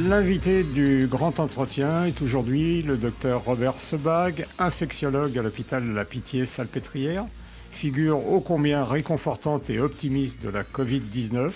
L'invité du grand entretien est aujourd'hui le docteur Robert Sebag, infectiologue à l'hôpital de la Pitié-Salpêtrière, figure ô combien réconfortante et optimiste de la Covid-19,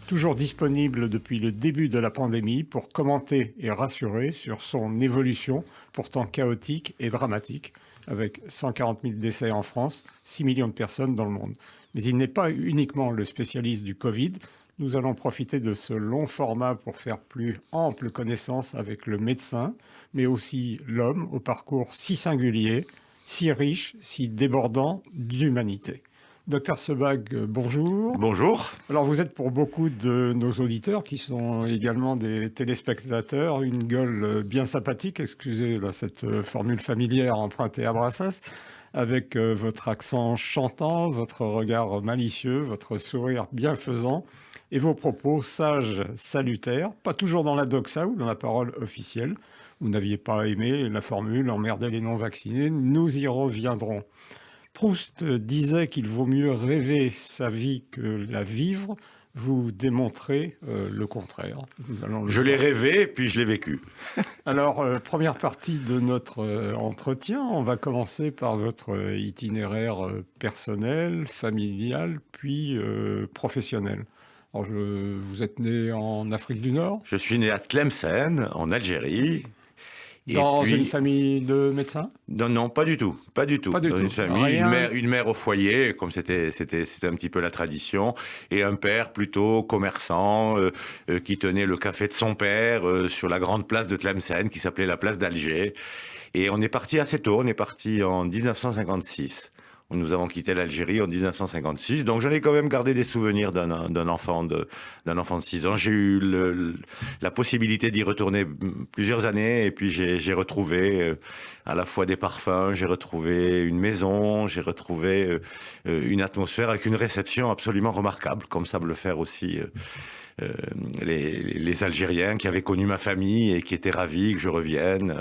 toujours disponible depuis le début de la pandémie pour commenter et rassurer sur son évolution pourtant chaotique et dramatique, avec 140 000 décès en France, 6 millions de personnes dans le monde. Mais il n'est pas uniquement le spécialiste du Covid. Nous allons profiter de ce long format pour faire plus ample connaissance avec le médecin, mais aussi l'homme au parcours si singulier, si riche, si débordant d'humanité. Docteur Sebag, bonjour. Bonjour. Alors vous êtes pour beaucoup de nos auditeurs, qui sont également des téléspectateurs, une gueule bien sympathique, excusez cette formule familière empruntée à Brassens, avec votre accent chantant, votre regard malicieux, votre sourire bienfaisant et vos propos sages, salutaires, pas toujours dans la doxa ou dans la parole officielle. Vous n'aviez pas aimé la formule « emmerder les non-vaccinés », nous y reviendrons. Proust disait qu'il vaut mieux rêver sa vie que la vivre. Vous démontrez le contraire. Je l'ai rêvé, puis je l'ai vécu. Alors, première partie de notre entretien, on va commencer par votre itinéraire personnel, familial, puis professionnel. Alors, vous êtes né en Afrique du Nord ? Je suis né à Tlemcen, en Algérie. Dans une famille de médecins ? Non, pas du tout. Pas du tout. Pas du Dans tout. Une famille, une mère au foyer, comme c'était un petit peu la tradition, et un père plutôt commerçant qui tenait le café de son père sur la grande place de Tlemcen, qui s'appelait la place d'Alger. Et on est parti assez tôt, on est parti en 1956. Nous avons quitté l'Algérie en 1956, donc j'en ai quand même gardé des souvenirs d'un enfant de 6 ans. J'ai eu la possibilité d'y retourner plusieurs années, et puis j'ai retrouvé à la fois des parfums, j'ai retrouvé une maison, j'ai retrouvé une atmosphère avec une réception absolument remarquable, comme savent le faire aussi les Algériens qui avaient connu ma famille et qui étaient ravis que je revienne.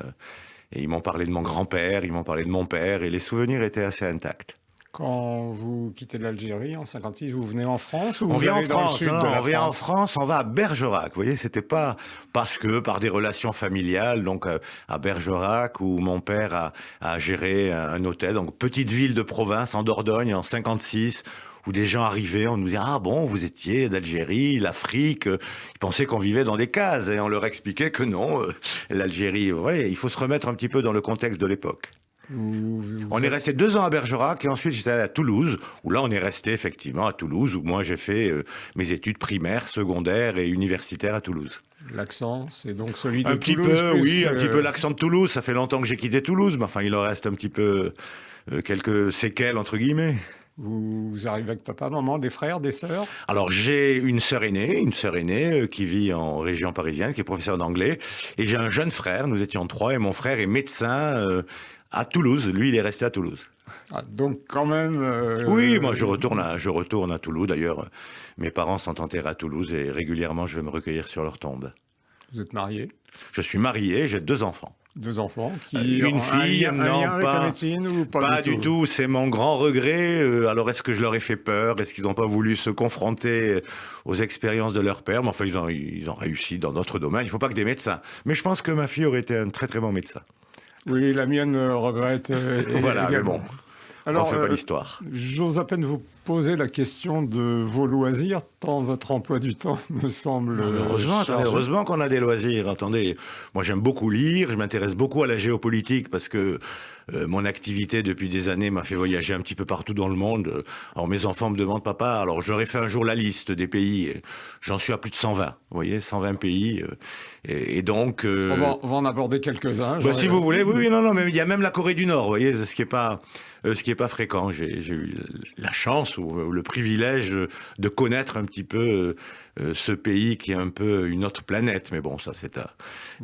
Et ils m'ont parlé de mon grand-père, ils m'ont parlé de mon père, et les souvenirs étaient assez intacts. Quand vous quittez l'Algérie en 56, vous venez en France ou on vous vient allez en dans France, le sud de la on vient en France ? France, on va à Bergerac. Vous voyez, c'était pas parce que par des relations familiales, donc à Bergerac, où mon père a géré un hôtel, donc petite ville de province en Dordogne en 56. Où des gens arrivaient, on nous disait « Ah bon, vous étiez d'Algérie, l'Afrique ». Ils pensaient qu'on vivait dans des cases et on leur expliquait que non, l'Algérie, ouais, il faut se remettre un petit peu dans le contexte de l'époque. On est resté 2 ans à Bergerac et ensuite j'étais allé à Toulouse, où là on est resté effectivement à Toulouse, où moi j'ai fait mes études primaires, secondaires et universitaires à Toulouse. L'accent, c'est donc celui de un petit Toulouse peu, oui, un petit peu l'accent de Toulouse. Ça fait longtemps que j'ai quitté Toulouse, mais enfin il en reste un petit peu quelques séquelles entre guillemets. Vous arrivez avec papa, maman, des frères, des sœurs ? Alors j'ai une sœur aînée qui vit en région parisienne, qui est professeure d'anglais, et j'ai un jeune frère. Nous étions 3 et mon frère est médecin à Toulouse. Lui, il est resté à Toulouse. Ah, donc quand même... Oui, moi je retourne à Toulouse. D'ailleurs, mes parents sont enterrés à Toulouse et régulièrement je vais me recueillir sur leur tombe. Vous êtes marié ? Je suis marié, j'ai 2 enfants. 2 enfants qui une fille, un lien avec la médecine ou pas du tout. C'est mon grand regret. Alors est-ce que je leur ai fait peur ? Est-ce qu'ils n'ont pas voulu se confronter aux expériences de leur père ? Mais enfin, ils ont réussi dans d'autres domaines. Il ne faut pas que des médecins. Mais je pense que ma fille aurait été un très très bon médecin. Oui, la mienne regrette. Voilà, également. Mais bon. Alors, on ne fait pas l'histoire. J'ose à peine vous poser la question de vos loisirs, tant votre emploi du temps me semble heureusement qu'on a des loisirs. Attendez, moi j'aime beaucoup lire, je m'intéresse beaucoup à la géopolitique parce que mon activité depuis des années m'a fait voyager un petit peu partout dans le monde. Alors mes enfants me demandent, papa, alors j'aurais fait un jour la liste des pays, j'en suis à plus de 120, vous voyez, 120 pays. Et donc... On va en aborder quelques-uns. Si vous voulez, oui, non, mais il y a même la Corée du Nord, vous voyez, ce qui est pas fréquent. J'ai eu la chance ou le privilège de connaître un petit peu ce pays qui est un peu une autre planète. Mais bon, ça c'est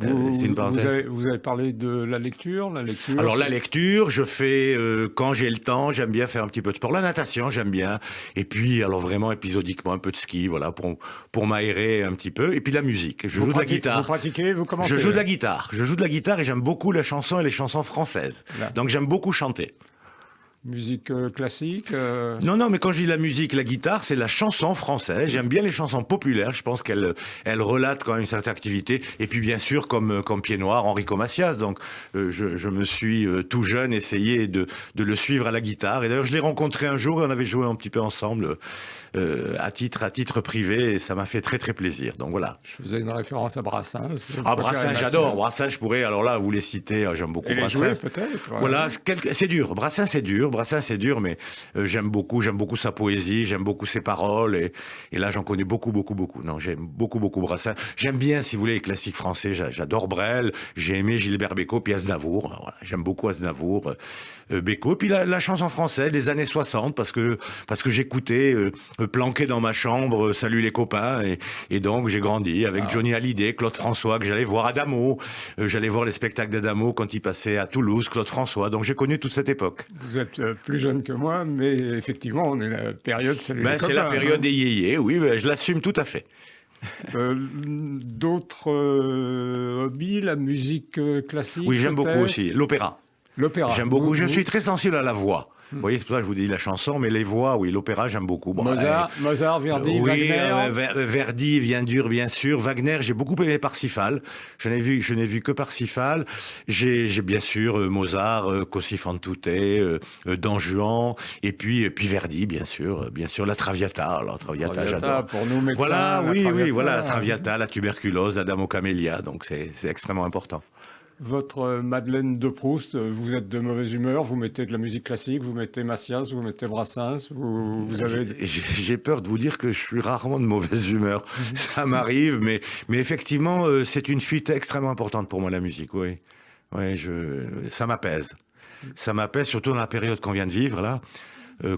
une parenthèse. Vous avez parlé de la lecture. Alors la lecture, je fais quand j'ai le temps, j'aime bien faire un petit peu de sport. La natation, j'aime bien. Et puis, alors vraiment épisodiquement, un peu de ski, voilà, pour m'aérer un petit peu. Et puis la musique. Je joue de la guitare. Vous pratiquez, vous commentez ? Je joue de la guitare. Je joue de la guitare et j'aime beaucoup la chanson et les chansons françaises. Là. Donc j'aime beaucoup chanter. Musique classique Non, non, mais quand je dis la musique, la guitare, c'est la chanson française. J'aime bien les chansons populaires. Je pense qu'elles relatent quand même une certaine activité. Et puis, bien sûr, comme Pied Noir, Enrico Macias. Donc, je me suis tout jeune essayé de le suivre à la guitare. Et d'ailleurs, je l'ai rencontré un jour et on avait joué un petit peu ensemble à titre privé. Et ça m'a fait très, très plaisir. Donc, voilà. Je faisais une référence à Brassens. Ah, Brassens, j'adore. Brassens, je pourrais. Alors là, vous les citez. J'aime beaucoup et les Brassens. jouer, peut-être. Voilà, c'est dur. Brassens, c'est dur. Brassens, c'est dur, mais j'aime beaucoup sa poésie, j'aime beaucoup ses paroles, et là, j'en connais beaucoup. Non, j'aime beaucoup Brassens. J'aime bien, si vous voulez, les classiques français. J'adore Brel, j'ai aimé Gilbert Bécaud, puis Aznavour. Voilà, j'aime beaucoup Aznavour, Bécaud. Puis la chanson française des années 60, parce que j'écoutais planqué dans ma chambre, Salut les copains, et donc j'ai grandi avec Johnny Hallyday, Claude François, que j'allais voir Adamo. J'allais voir les spectacles d'Adamo quand il passait à Toulouse, Claude François. Donc j'ai connu toute cette époque. Vous êtes plus jeune que moi, mais effectivement, on est la période Salut les copains. C'est la période des yéyés, oui, je l'assume tout à fait. D'autres hobbies, la musique classique? Oui, j'aime beaucoup aussi. L'opéra. L'opéra. J'aime beaucoup. Je suis très sensible à la voix. Vous voyez, c'est pour ça que je vous dis la chanson, mais les voix, oui, l'opéra, j'aime beaucoup. Bon, Mozart, Verdi, oui, Wagner. Verdi vient dur, bien sûr. Wagner, j'ai beaucoup aimé Parsifal. Je n'ai vu que Parsifal. J'ai bien sûr Mozart, Così fan tutte, Don Juan, et puis Verdi, bien sûr, la Traviata. Alors Traviata, j'adore. Pour nous médecins. Voilà, oui, voilà, la Traviata, la tuberculose, la Dame aux camélias. Donc c'est extrêmement important. Votre Madeleine de Proust, vous êtes de mauvaise humeur, vous mettez de la musique classique, vous mettez Macias, vous mettez Brassens, vous avez... J'ai peur de vous dire que je suis rarement de mauvaise humeur. Ça m'arrive, mais effectivement, c'est une fuite extrêmement importante pour moi, la musique, oui. Ça m'apaise. Ça m'apaise, surtout dans la période qu'on vient de vivre, là.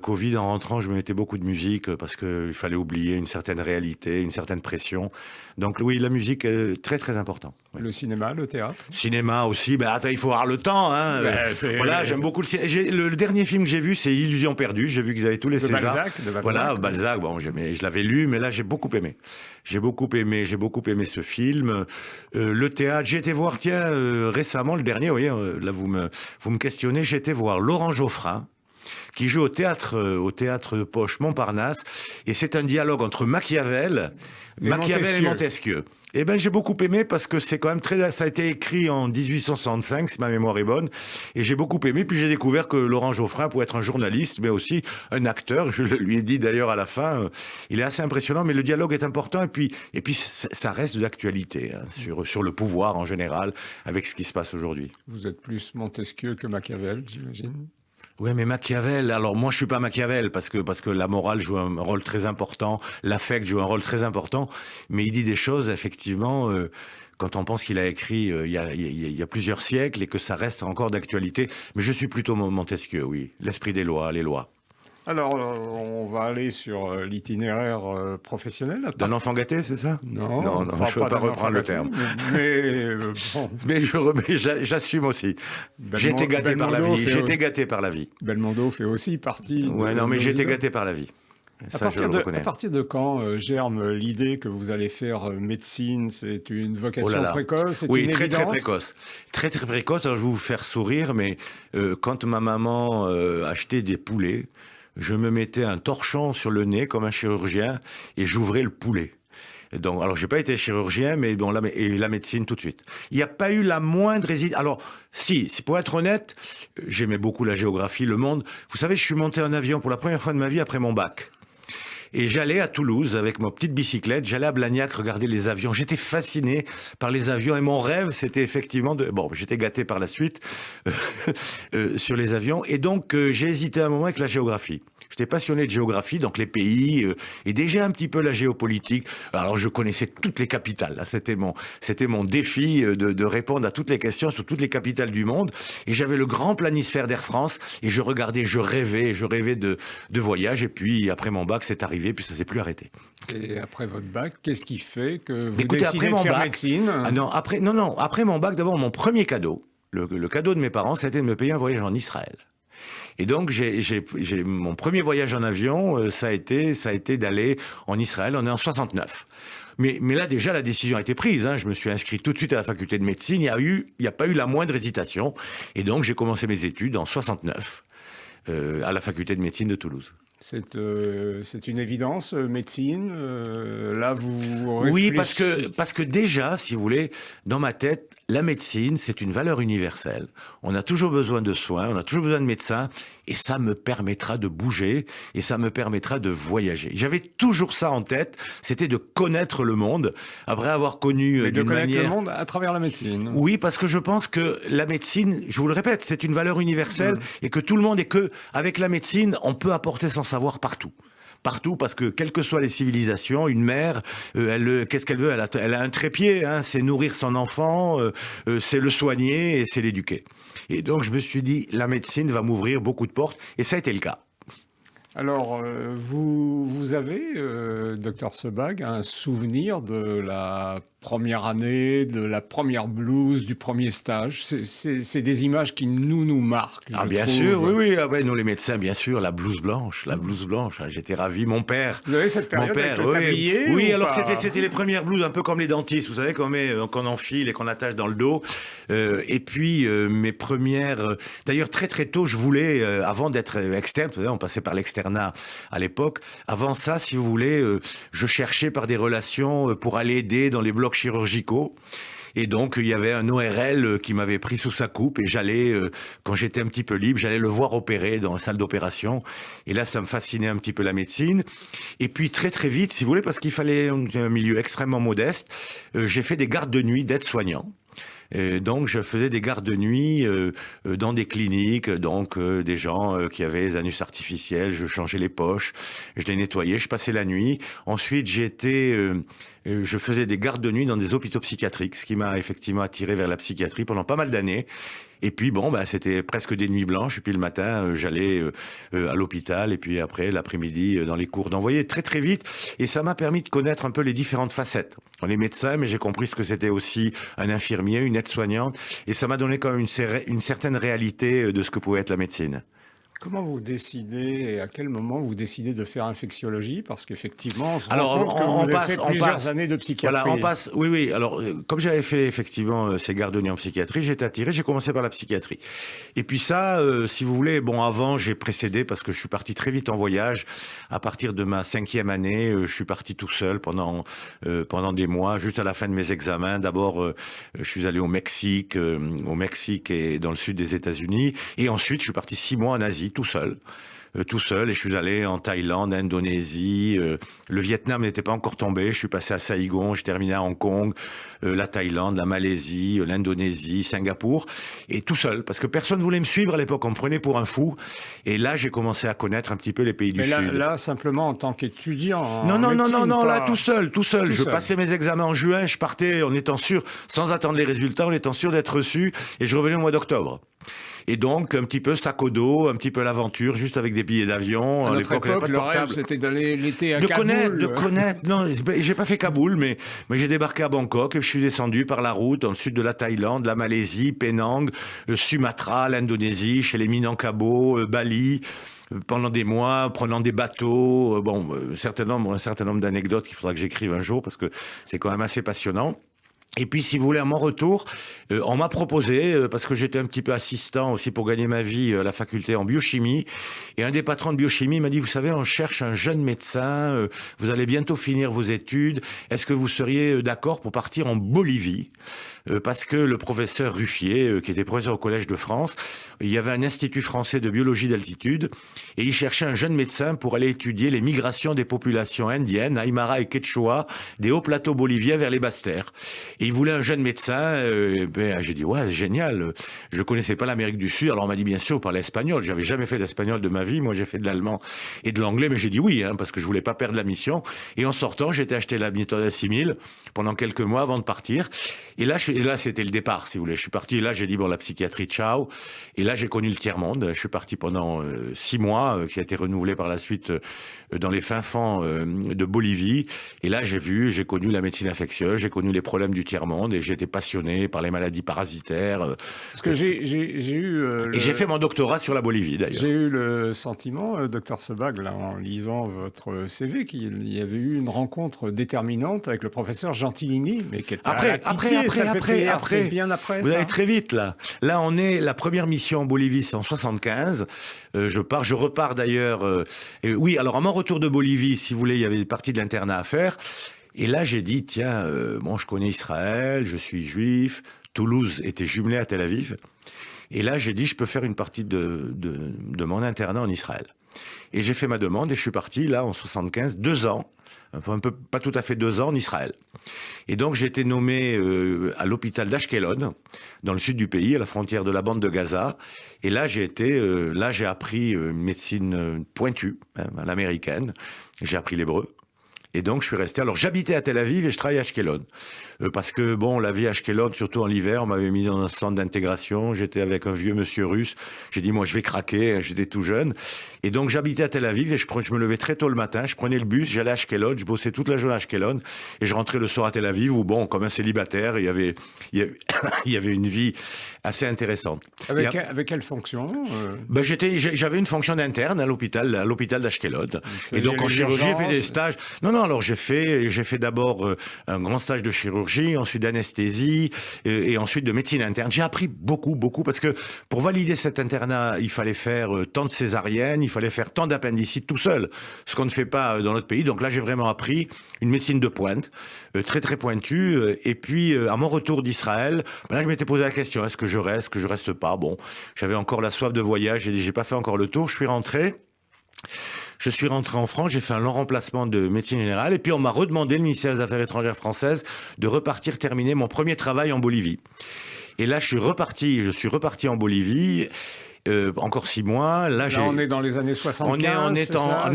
Covid, en rentrant, je me mettais beaucoup de musique parce qu'il fallait oublier une certaine réalité, une certaine pression. Donc oui, la musique est très très important. Oui. Le cinéma, le théâtre? Cinéma aussi, attends, il faut avoir le temps. Hein. Voilà, j'aime beaucoup le cinéma. Le dernier film que j'ai vu, c'est Illusion perdue. J'ai vu qu'ils avaient tous les Césars. Balzac. Voilà, Balzac, bon, je l'avais lu, mais là j'ai beaucoup aimé. J'ai beaucoup aimé ce film. Le théâtre, j'ai été voir, récemment, le dernier, vous voyez, là vous me questionnez, j'ai été voir Laurent Geoffrin, qui joue au théâtre Poche Montparnasse, et c'est un dialogue entre Machiavel et Montesquieu. Eh ben, j'ai beaucoup aimé parce que c'est quand même ça a été écrit en 1865, si ma mémoire est bonne, et j'ai beaucoup aimé. Puis j'ai découvert que Laurent Geoffrin pouvait être un journaliste, mais aussi un acteur. Je lui ai dit d'ailleurs à la fin, il est assez impressionnant, mais le dialogue est important, et puis ça reste de l'actualité, hein, sur le pouvoir en général, avec ce qui se passe aujourd'hui. Vous êtes plus Montesquieu que Machiavel, j'imagine? Oui, mais Machiavel, alors moi je suis pas Machiavel parce que la morale joue un rôle très important, l'affect joue un rôle très important, mais il dit des choses effectivement, quand on pense qu'il a écrit il y a plusieurs siècles et que ça reste encore d'actualité, mais je suis plutôt Montesquieu, oui, l'esprit des lois, les lois. Alors, on va aller sur l'itinéraire professionnel. D'un enfant gâté, c'est ça? Non, je ne veux pas reprendre le terme. Mais bon. Mais j'assume aussi. J'ai été gâté par la vie. Belmondo fait aussi partie. Ouais, non, mais j'ai été gâté par la vie. Ça, à partir de quand germe l'idée que vous allez faire médecine? C'est une vocation précoce? Oui, très précoce. Très précoce. Alors, je vais vous faire sourire, mais quand ma maman achetait des poulets, je me mettais un torchon sur le nez comme un chirurgien et j'ouvrais le poulet. Donc, alors, j'ai pas été chirurgien, mais bon, la médecine tout de suite. Il n'y a pas eu la moindre hésitation. Alors, si pour être honnête, j'aimais beaucoup la géographie, le monde. Vous savez, je suis monté en avion pour la première fois de ma vie après mon bac. Et j'allais à Toulouse avec ma petite bicyclette, j'allais à Blagnac regarder les avions. J'étais fasciné par les avions et mon rêve, c'était effectivement j'étais gâté par la suite sur les avions. Et donc, j'ai hésité un moment avec la géographie. J'étais passionné de géographie, donc les pays, et déjà un petit peu la géopolitique. Alors, je connaissais toutes les capitales. Là, c'était mon défi de répondre à toutes les questions sur toutes les capitales du monde. Et j'avais le grand planisphère d'Air France et je regardais, je rêvais de voyage. Et puis, après mon bac, c'est arrivé. Puis ça s'est plus arrêté. Et après votre bac, qu'est-ce qui fait que vous décidez de faire médecine? Après mon bac, d'abord, mon premier cadeau, le cadeau de mes parents, c'était de me payer un voyage en Israël. Et donc, mon premier voyage en avion, ça a été d'aller en Israël. On est en 69. Mais là, déjà, la décision a été prise. Hein. Je me suis inscrit tout de suite à la faculté de médecine. Il n'y a pas eu la moindre hésitation. Et donc, j'ai commencé mes études en 69. à la faculté de médecine de Toulouse. C'est une évidence, médecine. Là, vous Oui, réfléchissez. parce que déjà, si vous voulez, dans ma tête, la médecine, c'est une valeur universelle. On a toujours besoin de soins, on a toujours besoin de médecins, et ça me permettra de bouger, et ça me permettra de voyager. J'avais toujours ça en tête, c'était de connaître le monde, après avoir connu Mais de d'une connaître manière... le monde à travers la médecine. Oui, parce que je pense que la médecine, je vous le répète, c'est une valeur universelle, et que tout le monde, et que avec la médecine, on peut apporter son savoir partout. Partout, parce que quelles que soient les civilisations, une mère, qu'est-ce qu'elle veut? Elle a un trépied, hein, c'est nourrir son enfant, c'est le soigner et c'est l'éduquer. Et donc je me suis dit, la médecine va m'ouvrir beaucoup de portes, et ça a été le cas. Alors, vous avez, docteur Sebag, un souvenir de la première année, de la première blouse, du premier stage? C'est des images qui nous marquent, Ah je bien trouve. sûr, oui, oui, ah ouais, nous les médecins, bien sûr, la blouse blanche, hein, j'étais ravi. Mon père, Vous avez cette période avec le oui, tablier oui, ou alors pas? c'était les premières blouses, un peu comme les dentistes, vous savez, qu'on enfile et qu'on attache dans le dos. Et puis mes premières, d'ailleurs très très tôt, je voulais, avant d'être externe, vous savez, on passait par l'externat à l'époque. Avant ça, si vous voulez, je cherchais par des relations pour aller aider dans les blocs chirurgicaux. Et donc, il y avait un ORL qui m'avait pris sous sa coupe et j'allais, quand j'étais un petit peu libre, j'allais le voir opérer dans la salle d'opération. Et là, ça me fascinait un petit peu la médecine. Et puis, très très vite, si vous voulez, parce qu'il fallait un milieu extrêmement modeste, j'ai fait des gardes de nuit d'aide-soignants. Donc, je faisais des gardes de nuit dans des cliniques, donc des gens qui avaient des anus artificiels, je changeais les poches, je les nettoyais, je passais la nuit. Ensuite, je faisais des gardes de nuit dans des hôpitaux psychiatriques, ce qui m'a effectivement attiré vers la psychiatrie pendant pas mal d'années. Et puis bon, bah, c'était presque des nuits blanches. Et puis le matin, j'allais à l'hôpital. Et puis après, l'après-midi, dans les cours d'envoyer très très vite. Et ça m'a permis de connaître un peu les différentes facettes. On est médecin, mais j'ai compris ce que c'était aussi un infirmier, une aide-soignante. Et ça m'a donné quand même une certaine réalité de ce que pouvait être la médecine. Comment vous décidez et à quel moment vous décidez de faire infectiologie? Parce qu'effectivement, on se Alors, rend compte que vous avez fait plusieurs années de psychiatrie. Voilà, on passe. Oui, oui. Alors, comme j'avais fait effectivement ces gardes de nuit en psychiatrie, j'étais attiré. J'ai commencé par la psychiatrie. Et puis ça, si vous voulez, bon, avant, j'ai précédé parce que je suis parti très vite en voyage. À partir de ma 5e année, je suis parti tout seul pendant des mois, juste à la fin de mes examens. D'abord, je suis allé au Mexique et dans le sud des États-Unis. Et ensuite, je suis parti 6 mois en Asie, tout seul, et je suis allé en Thaïlande, Indonésie, le Vietnam n'était pas encore tombé, je suis passé à Saïgon, j'ai terminé à Hong Kong, la Thaïlande, la Malaisie, l'Indonésie, Singapour, et tout seul, parce que personne ne voulait me suivre à l'époque, on me prenait pour un fou, et là j'ai commencé à connaître un petit peu les pays du Sud. Là, simplement en tant qu'étudiant en Non, médecine, là, pas- tout seul. Tout Je seul. passais mes examens en juin, je partais en étant sûr, sans attendre les résultats, en étant sûr d'être reçu, et je revenais au mois d'octobre. Et donc, un petit peu sac au dos, un petit peu l'aventure, juste avec des billets d'avion. À À notre l'époque, il n'y avait époque, pas de le rêve, portable. c'était d'aller l'été à De Kaboul. connaître. Non, j'ai pas fait Kaboul, mais j'ai débarqué à Bangkok et je suis descendu par la route dans le sud de la Thaïlande, la Malaisie, Penang, Sumatra, l'Indonésie, chez les Minangkabau, Bali, pendant des mois, prenant des bateaux. Un certain nombre d'anecdotes qu'il faudra que j'écrive un jour parce que c'est quand même assez passionnant. Et puis, si vous voulez, à mon retour, on m'a proposé, parce que j'étais un petit peu assistant aussi pour gagner ma vie à la faculté en biochimie, et un des patrons de biochimie m'a dit, vous savez, on cherche un jeune médecin, vous allez bientôt finir vos études, est-ce que vous seriez d'accord pour partir en Bolivie? Parce que le professeur Ruffier, qui était professeur au Collège de France, il y avait un institut français de biologie d'altitude, et il cherchait un jeune médecin pour aller étudier les migrations des populations indiennes, Aymara et Quechua, des hauts plateaux boliviens vers les basses-terres. Et il voulait un jeune médecin. J'ai dit, ouais, génial. Je ne connaissais pas l'Amérique du Sud. Alors on m'a dit, bien sûr, vous parlez espagnol. J'avais jamais fait d'espagnol de ma vie. Moi, j'ai fait de l'allemand et de l'anglais, mais j'ai dit oui, hein, parce que je voulais pas perdre la mission. Et en sortant, j'étais acheté la méthode à 6000 pendant quelques mois avant de partir. Et là, c'était le départ, si vous voulez. Je suis parti, et là, j'ai dit, bon, la psychiatrie, ciao. Et là, j'ai connu le tiers-monde. Je suis parti pendant 6 mois, qui a été renouvelé par la suite dans les fins fonds de Bolivie. Et là, j'ai connu la médecine infectieuse, j'ai connu les problèmes du tiers-monde et j'étais passionné par les maladies parasitaires. Parce que j'ai eu... Et j'ai fait mon doctorat sur la Bolivie, d'ailleurs. J'ai eu le sentiment, docteur Sebag, là, en lisant votre CV, qu'il y avait eu une rencontre déterminante avec le professeur Gentilini, mais qui était après, c'est bien après. Vous allez très vite, là. Là, on est, la première mission en Bolivie, c'est en 75. Je repars d'ailleurs. Oui, alors à mon retour de Bolivie, si vous voulez, il y avait des parties de l'internat à faire. Et là, j'ai dit, tiens, bon, je connais Israël, je suis juif. Toulouse était jumelée à Tel Aviv. Et là, j'ai dit, je peux faire une partie de mon internat en Israël. Et j'ai fait ma demande et je suis parti, là, en 75, 2 ans, pas tout à fait 2 ans, en Israël. Et donc, j'ai été nommé à l'hôpital d'Ashkelon, dans le sud du pays, à la frontière de la bande de Gaza. Et là, j'ai appris une médecine pointue, à l'américaine. J'ai appris l'hébreu. Et donc, je suis resté. Alors, j'habitais à Tel Aviv et je travaillais à Ashkelon. Parce que, bon, la vie à Ashkelon, surtout en hiver, on m'avait mis dans un centre d'intégration. J'étais avec un vieux monsieur russe. J'ai dit, moi, je vais craquer. J'étais tout jeune. Et donc, j'habitais à Tel Aviv et je me levais très tôt le matin. Je prenais le bus, j'allais à Ashkelon. Je bossais toute la journée à Ashkelon. Et je rentrais le soir à Tel Aviv où, bon, comme un célibataire, il y avait une vie assez intéressante. Avec quelle fonction Ben, j'avais une fonction d'interne à l'hôpital d'Ashkelon. Et donc, en chirurgie, j'ai fait des stages. Non, alors j'ai fait d'abord un grand stage de chirurgie, ensuite d'anesthésie et ensuite de médecine interne. J'ai appris beaucoup, parce que pour valider cet internat, il fallait faire tant de césariennes, il fallait faire tant d'appendicites tout seul, ce qu'on ne fait pas dans notre pays. Donc là, j'ai vraiment appris une médecine de pointe, très très pointue. Et puis, à mon retour d'Israël, là, je m'étais posé la question, est-ce que je reste pas? Bon, j'avais encore la soif de voyage, j'ai dit, j'ai pas fait encore le tour, je suis rentré en France, j'ai fait un long remplacement de médecine générale et puis on m'a redemandé, le ministère des Affaires étrangères françaises, de repartir terminer mon premier travail en Bolivie. Et là, je suis reparti en Bolivie. Encore 6 mois. Là, on est dans les années 75.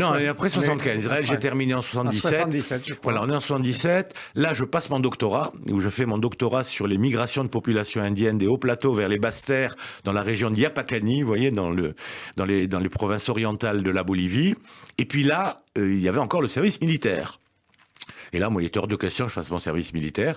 On est après 75. Israël, j'ai terminé en 77. 77, je crois. Voilà, on est en 77. Là, je passe mon doctorat, où je fais mon doctorat sur les migrations de populations indiennes des hauts plateaux vers les basses terres, dans la région de Yapacani, vous voyez, dans les provinces orientales de la Bolivie. Et puis là, il y avait encore le service militaire. Et là, moi, il était hors de question que je fasse mon service militaire.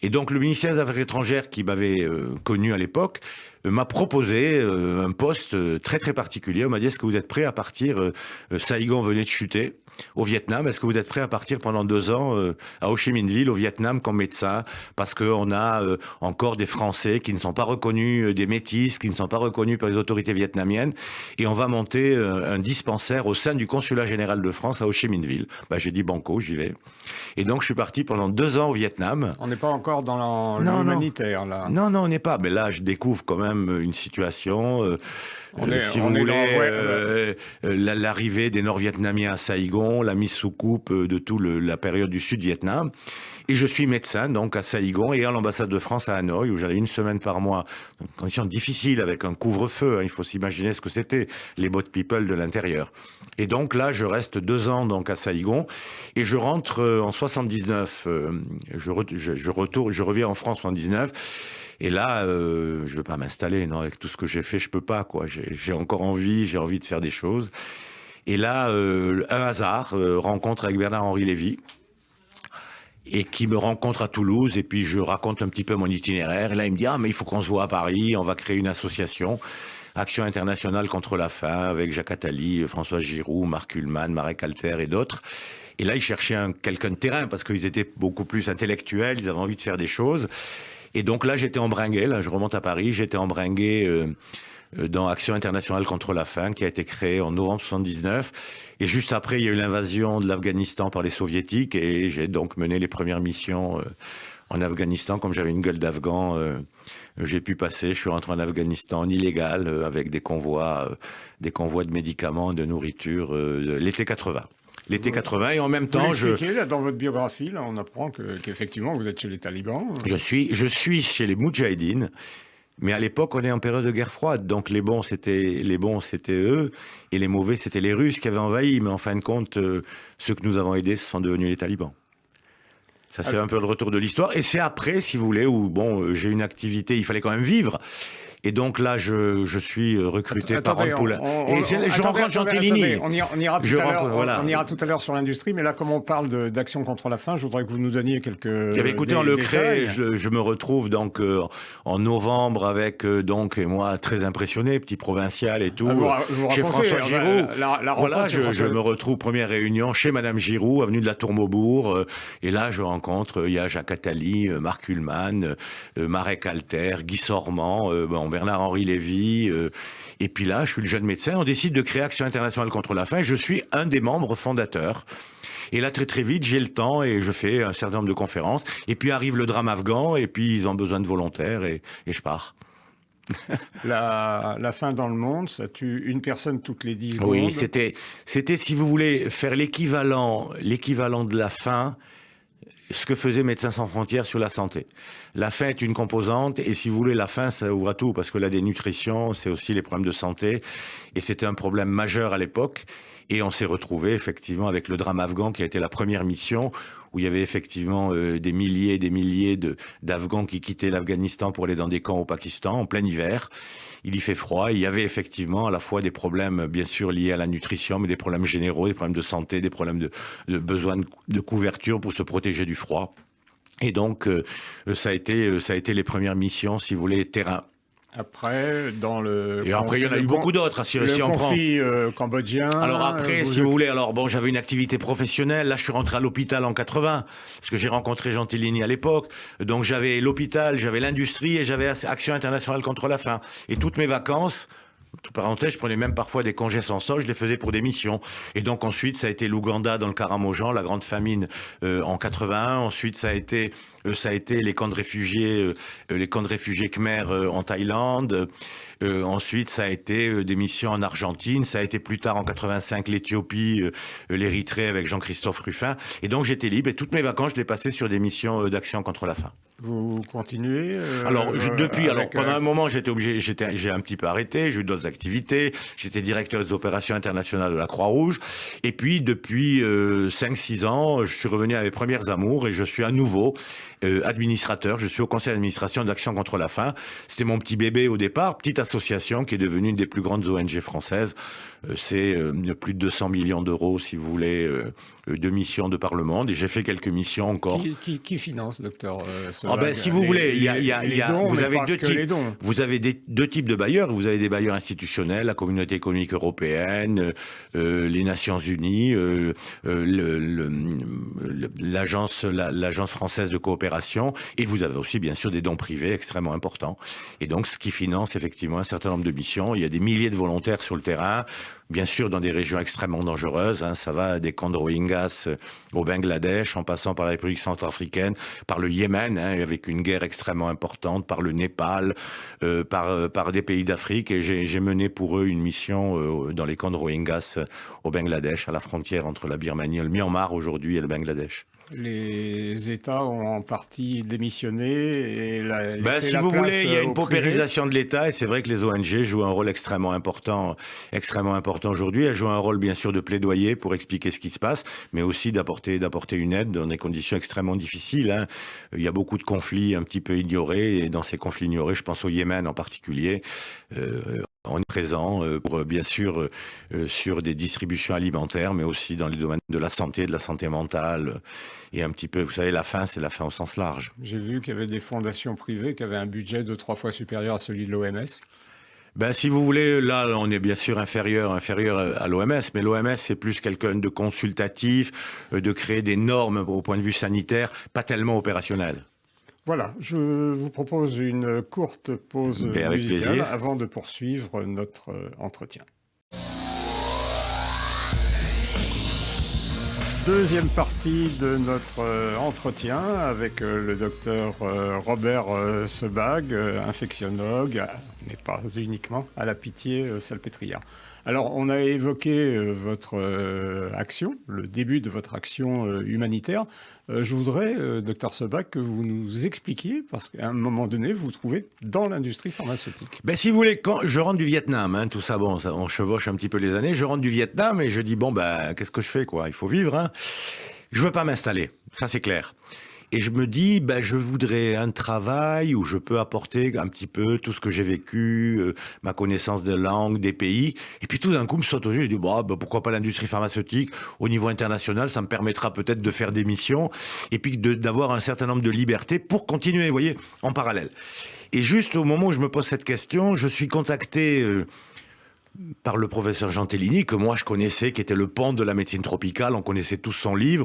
Et donc, le ministère des Affaires étrangères, qui m'avait connu à l'époque, m'a proposé un poste très, très particulier. On m'a dit, est-ce que vous êtes prêt à partir Saïgon venait de chuter au Vietnam. Est-ce que vous êtes prêt à partir pendant 2 ans à Ho Chi Minh Ville, au Vietnam, comme médecin? Parce qu'on a encore des Français qui ne sont pas reconnus, des métis, qui ne sont pas reconnus par les autorités vietnamiennes. Et on va monter un dispensaire au sein du consulat général de France à Ho Chi Minh Ville. Bah, j'ai dit banco, j'y vais. Et donc, je suis parti pendant 2 ans au Vietnam. On n'est pas encore dans l'humanitaire, là. Non, on n'est pas. Mais là, je découvre quand même une situation... si vous voulez, l'arrivée des Nord-Vietnamiens à Saïgon, la mise sous coupe de toute la période du Sud-Vietnam. Et je suis médecin, donc, à Saïgon et à l'ambassade de France à Hanoï, où j'allais 1 semaine par mois. Une condition difficile avec un couvre-feu. Il faut s'imaginer ce que c'était, les boat people de l'intérieur. Et donc là, je reste 2 ans donc, à Saïgon. Et je rentre en 79. Je reviens en France en 19. Et là, je ne vais pas m'installer, non, avec tout ce que j'ai fait, je ne peux pas, quoi. J'ai encore envie, j'ai envie de faire des choses. Et là, un hasard, rencontre avec Bernard-Henri Lévy, et qui me rencontre à Toulouse, et puis je raconte un petit peu mon itinéraire. Et là, il me dit, mais il faut qu'on se voit à Paris, on va créer une association, Action internationale contre la faim, avec Jacques Attali, François Giroud, Marc Ullmann, Marek Alter et d'autres. Et là, ils cherchaient quelqu'un de terrain, parce qu'ils étaient beaucoup plus intellectuels, ils avaient envie de faire des choses. Et donc là, j'étais embringué, là, je remonte à Paris, j'étais embringué dans Action internationale contre la faim, qui a été créée en novembre 79. Et juste après, il y a eu l'invasion de l'Afghanistan par les Soviétiques, et j'ai donc mené les premières missions en Afghanistan. Comme j'avais une gueule d'Afghan, j'ai pu passer, je suis rentré en Afghanistan en illégal, avec des convois de médicaments, de nourriture, l'été 80. L'été 80, et en même temps, là, dans votre biographie, là, on apprend qu'effectivement, vous êtes chez les talibans. Je suis chez les Moudjahidines, mais à l'époque, on est en période de guerre froide, donc les bons, c'était eux, et les mauvais, c'était les Russes qui avaient envahi, mais en fin de compte, ceux que nous avons aidés, ce sont devenus les talibans. Ça, c'est un peu le retour de l'histoire, et c'est après, si vous voulez, où, bon, j'ai une activité, il fallait quand même vivre. Et donc là, je suis recruté par Attendez, Ron Poulain. Je attendez, rencontre Gentilini. On ira tout à l'heure sur l'industrie, mais là, comme on parle d'action contre la faim, je voudrais que vous nous donniez quelques Écoutez, on le crée. Je me retrouve donc en novembre avec et moi très impressionné, petit provincial et tout, chez François Giroud. Voilà, je me retrouve première réunion chez Madame Giroud, avenue de la Tour-Maubourg, et là je rencontre, il y a Jacques Attali, Marc Ullmann, Marek Alter, Guy Sormand, Bernard-Henri Lévy, et puis là je suis le jeune médecin, on décide de créer Action internationale contre la faim, et je suis un des membres fondateurs. Et là, très très vite, j'ai le temps et je fais un certain nombre de conférences. Et puis arrive le drame afghan, et puis ils ont besoin de volontaires, et je pars. La faim dans le monde, ça tue une personne toutes les 10 secondes. Oui, c'était, si vous voulez, faire l'équivalent de la faim, ce que faisait Médecins sans frontières sur la santé. La faim est une composante, et si vous voulez, la faim, ça ouvre à tout, parce que la dénutrition, c'est aussi les problèmes de santé, et c'était un problème majeur à l'époque. Et on s'est retrouvé effectivement avec le drame afghan qui a été la première mission où il y avait effectivement des milliers d'Afghans qui quittaient l'Afghanistan pour aller dans des camps au Pakistan en plein hiver. Il y fait froid. Il y avait effectivement à la fois des problèmes bien sûr liés à la nutrition, mais des problèmes généraux, des problèmes de santé, des problèmes de besoin de couverture pour se protéger du froid. Et donc ça a été les premières missions, si vous voulez, terrain. Après, il y en a eu beaucoup d'autres. Le conflit cambodgien. Alors après, si vous voulez, j'avais une activité professionnelle. Là, je suis rentré à l'hôpital en 80, parce que j'ai rencontré Gentilini à l'époque. Donc j'avais l'hôpital, j'avais l'industrie et j'avais Action internationale contre la faim. Et toutes mes vacances, entre parenthèses, je prenais même parfois des congés sans solde, je les faisais pour des missions. Et donc ensuite, ça a été l'Ouganda dans le Karamojan, la grande famine en 81. Ensuite, ça a été les camps de réfugiés, Khmer en Thaïlande. Ensuite, ça a été des missions en Argentine. Ça a été plus tard en 85 l'Éthiopie, l'Érythrée avec Jean-Christophe Ruffin. Et donc j'étais libre et toutes mes vacances, je les passais sur des missions d'action contre la faim. Vous continuez Pendant un moment, j'ai un petit peu arrêté, j'ai eu d'autres activités, j'étais directeur des opérations internationales de la Croix-Rouge, et puis depuis 5-6 ans, je suis revenu à mes premières amours, et je suis à nouveau administrateur, je suis au conseil d'administration d'Action contre la faim. C'était mon petit bébé au départ, petite association qui est devenue une des plus grandes ONG françaises. C'est plus de 200 millions d'euros, si vous voulez, de missions de par le monde. Et j'ai fait quelques missions encore. Qui finance, docteur si vous voulez, vous avez deux types de bailleurs. Vous avez des bailleurs institutionnels, la Communauté économique européenne, les Nations Unies, l'agence française de coopération. Et vous avez aussi, bien sûr, des dons privés extrêmement importants. Et donc, ce qui finance effectivement un certain nombre de missions. Il y a des milliers de volontaires sur le terrain. Bien sûr, dans des régions extrêmement dangereuses, ça va des camps de Rohingyas au Bangladesh, en passant par la République centrafricaine, par le Yémen, avec une guerre extrêmement importante, par le Népal, par des pays d'Afrique. Et j'ai mené pour eux une mission dans les camps de Rohingyas au Bangladesh, à la frontière entre la Birmanie et le Myanmar aujourd'hui et le Bangladesh. Les États ont en partie démissionné et si vous voulez, il y a une paupérisation de l'État et c'est vrai que les ONG jouent un rôle extrêmement important aujourd'hui. Elles jouent un rôle bien sûr de plaidoyer pour expliquer ce qui se passe, mais aussi d'apporter une aide dans des conditions extrêmement difficiles. Il y a beaucoup de conflits un petit peu ignorés et dans ces conflits ignorés, je pense au Yémen en particulier. On est présent bien sûr sur des distributions alimentaires, mais aussi dans les domaines de la santé mentale, et un petit peu, vous savez, la faim, c'est la faim au sens large. J'ai vu qu'il y avait des fondations privées qui avaient un budget 2-3 fois supérieur à celui de l'OMS. Si vous voulez, là, on est bien sûr inférieur à l'OMS, mais l'OMS, c'est plus quelqu'un de consultatif, de créer des normes au point de vue sanitaire, pas tellement opérationnel. Voilà, je vous propose une courte pause musicale avant de poursuivre notre entretien. Deuxième partie de notre entretien avec le docteur Robert Sebag, infectiologue, mais pas uniquement, à la Pitié-Salpêtrière. Alors, on a évoqué votre action, le début de votre action humanitaire. Je voudrais, docteur Sebag, que vous nous expliquiez, parce qu'à un moment donné, vous vous trouvez dans l'industrie pharmaceutique. Si vous voulez, quand je rentre du Vietnam, tout ça, on chevauche un petit peu les années, je rentre du Vietnam et je dis, qu'est-ce que je fais, quoi ? Il faut vivre, Je veux pas m'installer, ça c'est clair. Et je me dis, ben, je voudrais un travail où je peux apporter un petit peu tout ce que j'ai vécu, ma connaissance de langue, des pays. Et puis tout d'un coup, me saute aux yeux, je dis, bon, ben, pourquoi pas l'industrie pharmaceutique au niveau international, ça me permettra peut-être de faire des missions et puis d'avoir un certain nombre de libertés pour continuer, vous voyez, en parallèle. Et juste au moment où je me pose cette question, je suis contacté par le professeur Gentilini, que moi je connaissais, qui était le pont de la médecine tropicale, on connaissait tous son livre.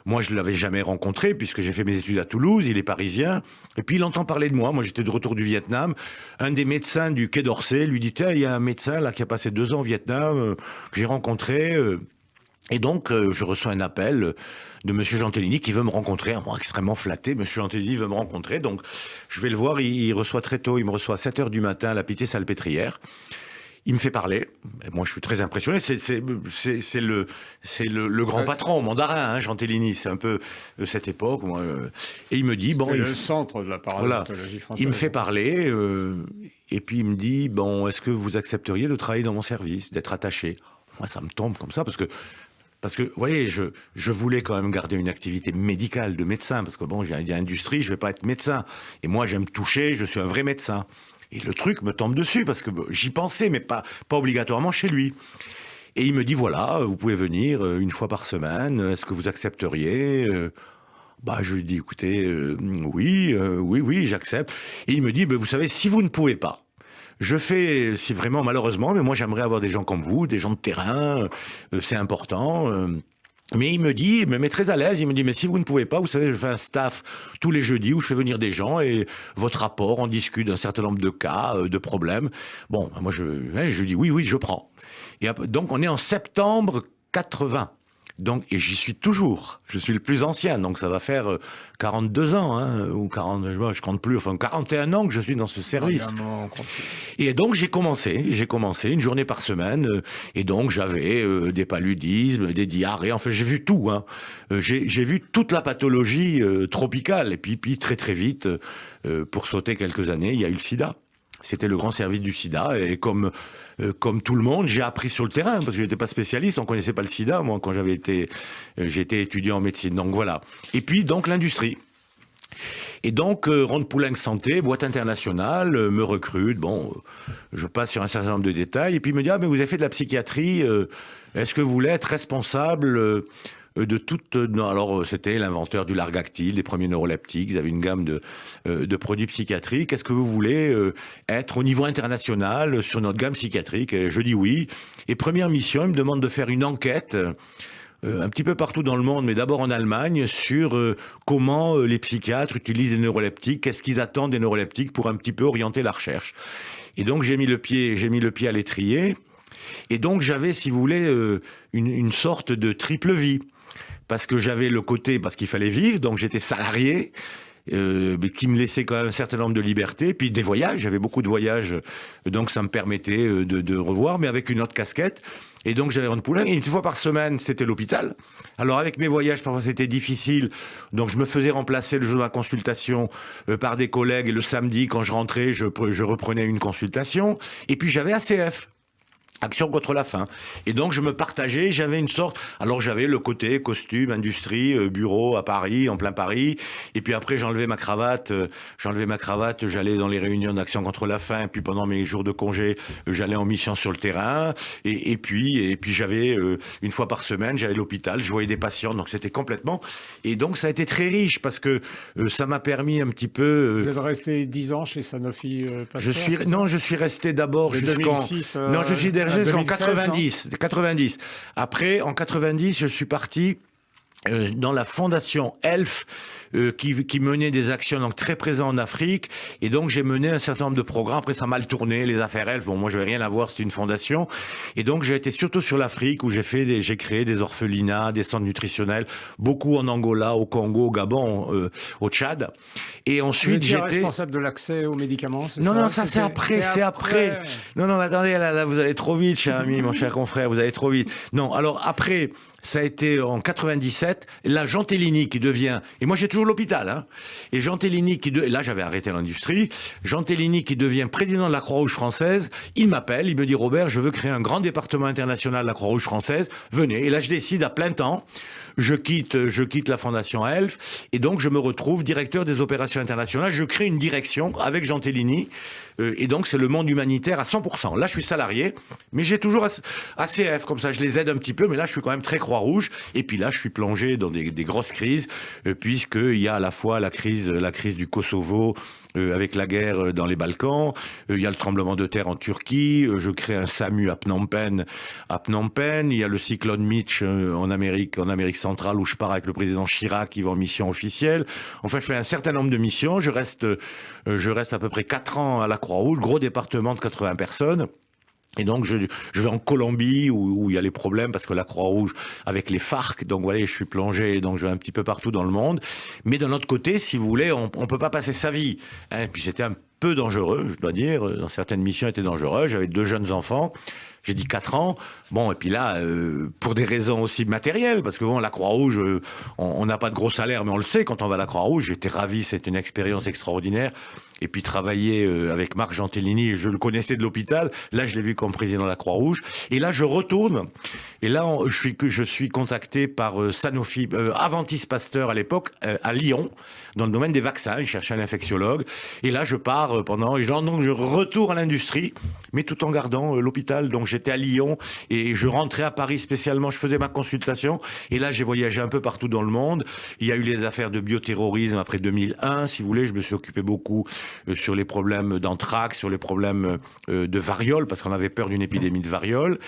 Moi, je ne l'avais jamais rencontré, puisque j'ai fait mes études à Toulouse, il est parisien. Et puis, il entend parler de moi. Moi, j'étais de retour du Vietnam. Un des médecins du Quai d'Orsay lui dit, tiens, il y a un médecin là qui a passé 2 ans au Vietnam, que j'ai rencontré. Et donc, je reçois un appel de Monsieur Gentilini qui veut me rencontrer. Moi, extrêmement flatté, Monsieur Gentilini veut me rencontrer. Donc, je vais le voir. Il reçoit très tôt. Il me reçoit à 7h du matin à la Pitié-Salpêtrière. Il me fait parler. Et moi, je suis très impressionné. C'est le grand patron, mandarin, hein, Gentilini. C'est un peu cette époque. Moi, et il me dit... Bon, le centre de la parodontologie française. Il me fait parler. Et puis, il me dit, bon, est-ce que vous accepteriez de travailler dans mon service, d'être attaché? Moi, ça me tombe comme ça, parce que vous voyez, je voulais quand même garder une activité médicale de médecin, parce que bon, j'ai une industrie, je ne vais pas être médecin. Et moi, j'aime toucher, je suis un vrai médecin. Et le truc me tombe dessus, parce que j'y pensais, mais pas obligatoirement chez lui. Et il me dit, voilà, vous pouvez venir 1 fois par semaine, est-ce que vous accepteriez? Je lui dis, écoutez, oui, j'accepte. Et il me dit, vous savez, si vous ne pouvez pas, je fais, si vraiment malheureusement, mais moi j'aimerais avoir des gens comme vous, des gens de terrain, c'est important. Mais il me dit, il me met très à l'aise, il me dit, mais si vous ne pouvez pas, vous savez, je fais un staff tous les jeudis où je fais venir des gens et votre rapport, on discute d'un certain nombre de cas, de problèmes. Bon, moi je lui dis, oui, je prends. Et donc on est en septembre 80. Donc, et j'y suis toujours. Je suis le plus ancien, donc ça va faire 42 ans, hein, ou 40, je compte plus, enfin 41 ans que je suis dans ce service. Et donc j'ai commencé 1 journée par semaine, et donc j'avais des paludismes, des diarrhées, enfin j'ai vu tout, hein. J'ai vu toute la pathologie tropicale, et puis très très vite, pour sauter quelques années, il y a eu le sida. C'était le grand service du sida, et comme tout le monde, j'ai appris sur le terrain, parce que je n'étais pas spécialiste, on ne connaissait pas le sida, moi, quand j'étais étudiant en médecine. Donc voilà. Et puis, donc, l'industrie. Et donc, Ronde Poulenc Santé, boîte internationale, me recrute. Bon, je passe sur un certain nombre de détails, et puis il me dit, mais vous avez fait de la psychiatrie, est-ce que vous voulez être responsable de toute... Non, alors, c'était l'inventeur du Largactil, des premiers neuroleptiques. Ils avaient une gamme de produits psychiatriques. Est-ce que vous voulez être au niveau international sur notre gamme psychiatrique? Et je dis oui. Et première mission, il me demande de faire une enquête un petit peu partout dans le monde, mais d'abord en Allemagne, sur comment les psychiatres utilisent les neuroleptiques, qu'est-ce qu'ils attendent des neuroleptiques pour un petit peu orienter la recherche. Et donc, j'ai mis le pied à l'étrier. Et donc, j'avais, si vous voulez, une sorte de triple vie. Parce que j'avais le côté, parce qu'il fallait vivre, donc j'étais salarié, mais qui me laissait quand même un certain nombre de libertés, puis des voyages, j'avais beaucoup de voyages, donc ça me permettait de revoir, mais avec une autre casquette. Et donc j'avais Ronde Poulenc, et 1 fois par semaine, c'était l'hôpital. Alors avec mes voyages, parfois c'était difficile, donc je me faisais remplacer le jour de ma consultation par des collègues, et le samedi, quand je rentrais, je reprenais une consultation. Et puis j'avais ACF. Action contre la faim. Et donc, je me partageais, j'avais une sorte... Alors, j'avais le côté costume, industrie, bureau à Paris, en plein Paris. Et puis après, j'enlevais ma cravate, j'allais dans les réunions d'Action contre la faim. Et puis, pendant mes jours de congé, j'allais en mission sur le terrain. Et puis j'avais, 1 fois par semaine, j'allais à l'hôpital, je voyais des patients. Donc, c'était complètement... Et donc, ça a été très riche parce que ça m'a permis un petit peu... Vous êtes resté 10 ans chez Sanofi Pasteur, je suis resté d'abord jusqu'en... 2006, non, je suis derrière en 90. Après, en 90, je suis parti dans la fondation ELF, qui menait des actions donc très présentes en Afrique, et donc j'ai mené un certain nombre de programmes. Après, ça a mal tourné, les affaires ELF. Bon, moi, je n'avais rien à voir, c'était une fondation, et donc j'ai été surtout sur l'Afrique où j'ai créé des orphelinats, des centres nutritionnels, beaucoup en Angola, au Congo, au Gabon, au Tchad. Et ensuite, j'étais responsable de l'accès aux médicaments. Non, ça c'est après. Non, attendez, là, vous allez trop vite, cher ami, mon cher confrère, vous allez trop vite. Non, alors après. Ça a été en 97, la Gentilini qui devient... Et moi, j'ai toujours toujours l'hôpital. Hein. Et Jean Tellini, et là j'avais arrêté l'industrie, Jean Tellini qui devient président de la Croix-Rouge française, il m'appelle, il me dit Robert, je veux créer un grand département international de la Croix-Rouge française, venez. Et là je décide à plein temps, je quitte la Fondation Elf, et donc je me retrouve directeur des opérations internationales, je crée une direction avec Jean Tellini, et donc c'est le monde humanitaire à 100%. Là je suis salarié, mais j'ai toujours ACF, comme ça je les aide un petit peu, mais là je suis quand même très Croix-Rouge, et puis là je suis plongé dans des grosses crises, puisqu'il y a à la fois la crise du Kosovo, avec la guerre dans les Balkans, il y a le tremblement de terre en Turquie, je crée un SAMU à Phnom Penh, il y a le cyclone Mitch en Amérique centrale où je pars avec le président Chirac qui va en mission officielle. Enfin, je fais un certain nombre de missions, je reste à peu près 4 ans à la Croix-Rouge, gros département de 80 personnes. Et donc je vais en Colombie où il y a les problèmes parce que la Croix-Rouge avec les FARC, donc voilà, je suis plongé, donc je vais un petit peu partout dans le monde. Mais d'un autre côté, si vous voulez, on peut pas passer sa vie. Hein. Puis c'était un peu dangereux, je dois dire. Dans certaines missions, c'était dangereux. J'avais 2 jeunes enfants. J'ai dit 4 ans. Bon, et puis là, pour des raisons aussi matérielles, parce que bon, la Croix-Rouge, on n'a pas de gros salaire, mais on le sait quand on va à la Croix-Rouge. J'étais ravi, c'était une expérience extraordinaire. Et puis travailler avec Marc Jean Tellini, je le connaissais de l'hôpital. Là, je l'ai vu comme président de la Croix-Rouge. Et là, je retourne. Et là, je suis contacté par Sanofi, Aventis Pasteur à l'époque, à Lyon, dans le domaine des vaccins. Ils cherchaient un infectiologue. Et là, je pars donc je retourne à l'industrie, mais tout en gardant l'hôpital. Donc j'étais à Lyon et je rentrais à Paris spécialement. Je faisais ma consultation. Et là, j'ai voyagé un peu partout dans le monde. Il y a eu les affaires de bioterrorisme après 2001, si vous voulez. Je me suis occupé beaucoup sur les problèmes d'anthrax, sur les problèmes de variole, parce qu'on avait peur d'une épidémie de variole.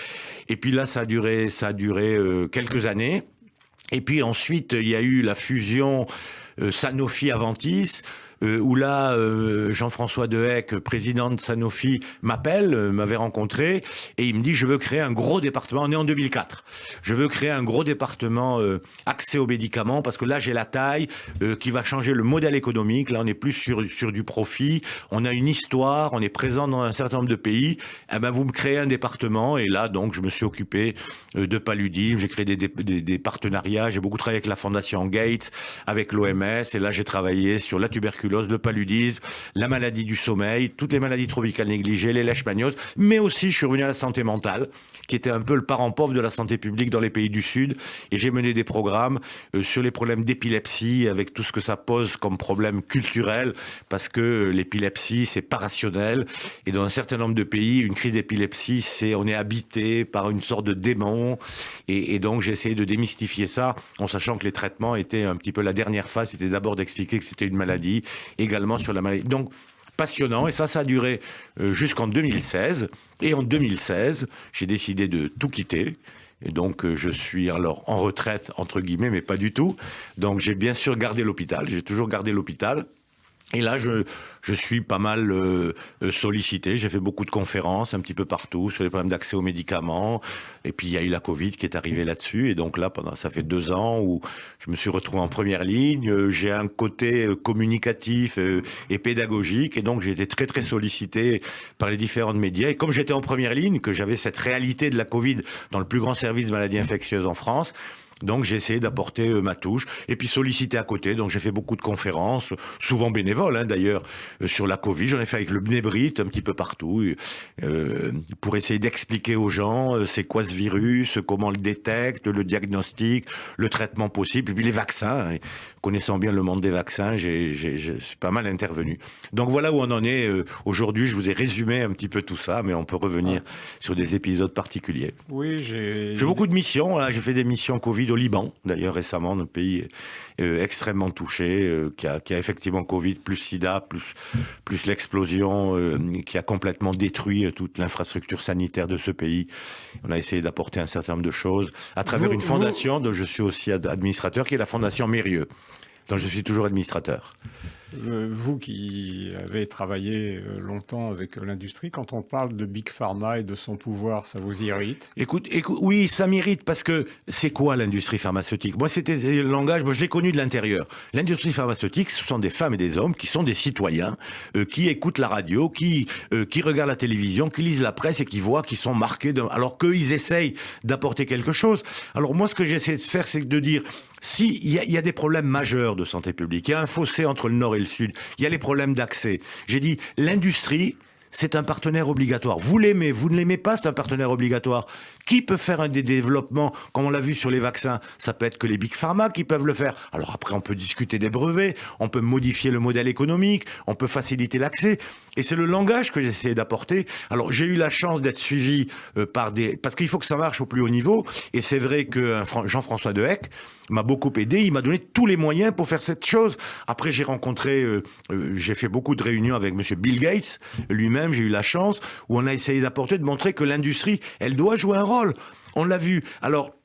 Et puis là, ça a duré quelques années. Et puis ensuite, il y a eu la fusion Sanofi-Aventis, où là, Jean-François Dehecq, président de Sanofi, m'avait rencontré, et il me dit, je veux créer un gros département, on est en 2004, je veux créer un gros département accès aux médicaments, parce que là, j'ai la taille qui va changer le modèle économique, là, on est plus sur du profit, on a une histoire, on est présent dans un certain nombre de pays, eh ben, vous me créez un département, et là, donc, je me suis occupé de paludisme, j'ai créé des partenariats, j'ai beaucoup travaillé avec la Fondation Gates, avec l'OMS, et là, j'ai travaillé sur la tuberculose, le paludisme, la maladie du sommeil, toutes les maladies tropicales négligées, les leishmanioses, mais aussi je suis revenu à la santé mentale, qui était un peu le parent pauvre de la santé publique dans les pays du Sud, et j'ai mené des programmes sur les problèmes d'épilepsie, avec tout ce que ça pose comme problème culturel, parce que l'épilepsie, c'est pas rationnel, et dans un certain nombre de pays, une crise d'épilepsie, on est habité par une sorte de démon, et donc j'ai essayé de démystifier ça, en sachant que les traitements étaient un petit peu la dernière phase, c'était d'abord d'expliquer que c'était une maladie, également sur la maladie. Donc, passionnant, et ça a duré jusqu'en 2016. Et en 2016, j'ai décidé de tout quitter. Et donc, je suis alors en retraite, entre guillemets, mais pas du tout. Donc, j'ai bien sûr gardé l'hôpital. J'ai toujours gardé l'hôpital. Et là, je suis pas mal sollicité. J'ai fait beaucoup de conférences un petit peu partout sur les problèmes d'accès aux médicaments. Et puis, il y a eu la Covid qui est arrivée là-dessus. Et donc là, ça fait 2 ans où je me suis retrouvé en première ligne. J'ai un côté communicatif et pédagogique. Et donc, j'ai été très, très sollicité par les différents médias. Et comme j'étais en première ligne, que j'avais cette réalité de la Covid dans le plus grand service de maladies infectieuses en France, donc j'ai essayé d'apporter ma touche et puis solliciter à côté. Donc j'ai fait beaucoup de conférences, souvent bénévoles d'ailleurs, sur la Covid. J'en ai fait avec le Bnebrit un petit peu partout pour essayer d'expliquer aux gens c'est quoi ce virus, comment on le détecte, le diagnostic, le traitement possible, et puis les vaccins. Hein. Connaissant bien le monde des vaccins, j'ai pas mal intervenu. Donc voilà où on en est aujourd'hui. Je vous ai résumé un petit peu tout ça, mais on peut revenir sur des épisodes particuliers. Oui, j'ai fait beaucoup de missions. Là. J'ai fait des missions Covid au Liban, d'ailleurs récemment, un pays extrêmement touché, qui a effectivement Covid, plus SIDA, plus l'explosion, qui a complètement détruit toute l'infrastructure sanitaire de ce pays. On a essayé d'apporter un certain nombre de choses à travers une fondation dont je suis aussi administrateur, qui est la Fondation Mérieux, dont je suis toujours administrateur. Vous qui avez travaillé longtemps avec l'industrie, quand on parle de Big Pharma et de son pouvoir, ça vous irrite? Écoute, oui, ça m'irrite parce que c'est quoi l'industrie pharmaceutique? Moi, c'était le langage, je l'ai connu de l'intérieur. L'industrie pharmaceutique, ce sont des femmes et des hommes qui sont des citoyens, qui écoutent la radio, qui regardent la télévision, qui lisent la presse et qui voient qu'ils sont marqués, alors qu'eux, ils essayent d'apporter quelque chose. Alors moi, ce que j'essaie de faire, c'est de dire, Si, il y a des problèmes majeurs de santé publique. Il y a un fossé entre le Nord et le Sud. Il y a les problèmes d'accès. J'ai dit, l'industrie, c'est un partenaire obligatoire. Vous l'aimez, vous ne l'aimez pas, c'est un partenaire obligatoire. Qui peut faire un des développements, comme on l'a vu sur les vaccins? Ça peut être que les big pharma qui peuvent le faire. Alors après, on peut discuter des brevets, on peut modifier le modèle économique, on peut faciliter l'accès. Et c'est le langage que j'essaie d'apporter. Alors j'ai eu la chance d'être suivi par des... Parce qu'il faut que ça marche au plus haut niveau. Et c'est vrai que Jean-François Dehecq m'a beaucoup aidé. Il m'a donné tous les moyens pour faire cette chose. Après, j'ai rencontré... j'ai fait beaucoup de réunions avec monsieur Bill Gates lui-même. J'ai eu la chance où on a essayé d'apporter, de montrer que l'industrie, elle doit jouer un rôle. On l'a vu. Alors,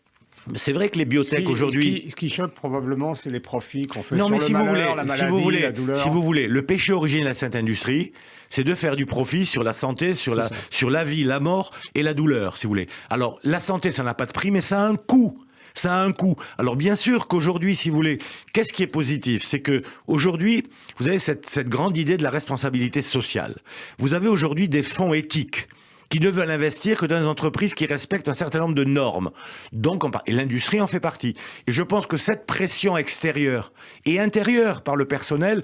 c'est vrai que les biotech aujourd'hui... Ce qui choque probablement, c'est les profits qu'on fait non, sur mais le si malheur, vous la voulez, maladie, la douleur. Si vous voulez, le péché originel de cette industrie, c'est de faire du profit sur la santé, sur la vie, la mort et la douleur, si vous voulez. Alors, la santé, ça n'a pas de prix, mais ça a un coût. Ça a un coût. Alors bien sûr qu'aujourd'hui, si vous voulez, qu'est-ce qui est positif? C'est que aujourd'hui, vous avez cette grande idée de la responsabilité sociale. Vous avez aujourd'hui des fonds éthiques qui ne veulent investir que dans des entreprises qui respectent un certain nombre de normes. Donc, et l'industrie en fait partie. Et je pense que cette pression extérieure et intérieure par le personnel